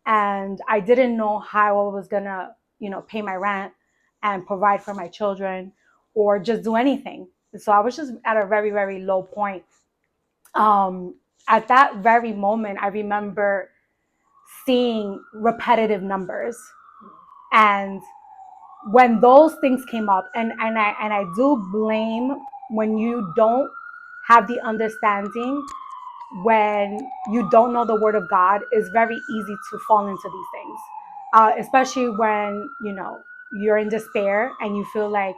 and I didn't know how I was gonna, pay my rent and provide for my children or just do anything. So I was just at a very, very low point. Um, at that very moment, I remember seeing repetitive numbers, and when those things came up, and I do blame when you don't have the understanding, when you don't know the word of God, it's very easy to fall into these things, especially when you're in despair and you feel like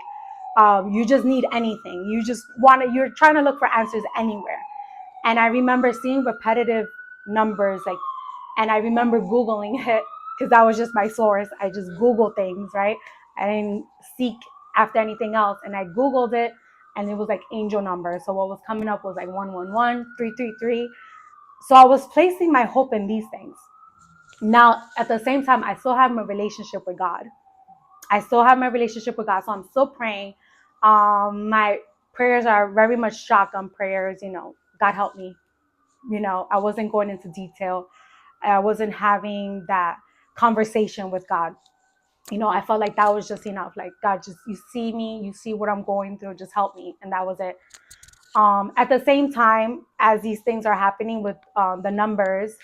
you just need anything. You're trying to look for answers anywhere. And I remember seeing repetitive numbers, like, and I remember Googling it because that was just my source. I just Googled things, right? I didn't seek after anything else. And I Googled it, and it was like angel numbers. So what was coming up was like 111, 333. So I was placing my hope in these things. Now, at the same time, I still have my relationship with God. I still have my relationship with God. So I'm still praying. My prayers are very much shotgun prayers. God help me. I wasn't going into detail. I wasn't having that conversation with God. I felt like that was just enough. Like, God, just, you see me, you see what I'm going through, just help me. And that was it. At the same time, as these things are happening with the numbers,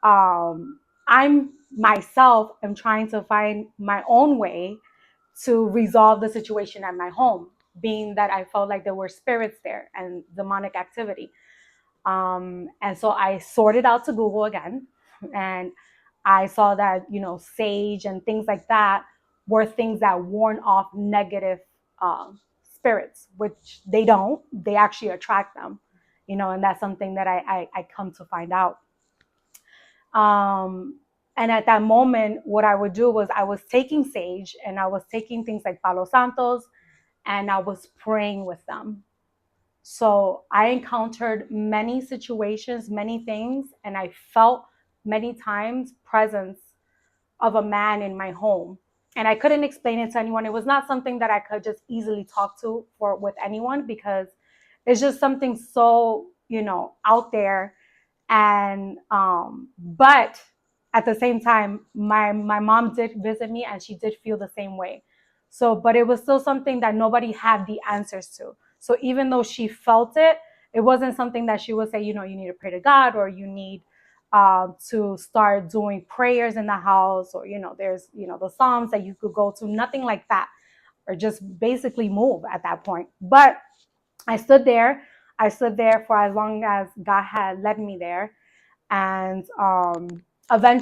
I'm myself am trying to find my own way to resolve the situation at my home, being that I felt like there were spirits there and demonic activity. And so I sorted out to Google again, and I saw that, sage and things like that were things that warn off negative spirits, which they don't. They actually attract them, and that's something that I come to find out. And at that moment, what I would do was I was taking sage and I was taking things like Palo Santos, and I was praying with them. So I encountered many situations, many things, and I felt many times presence of a man in my home. And I couldn't explain it to anyone. It was not something that I could just easily talk to for with anyone, because it's just something so, out there. And but at the same time, my mom did visit me and she did feel the same way. So, but it was still something that nobody had the answers to. So even though she felt it, it wasn't something that she would say, you need to pray to God, or you need to start doing prayers in the house, or there's the Psalms that you could go to, nothing like that, or just basically move at that point. But I stood there. I stood there for as long as God had led me there, and eventually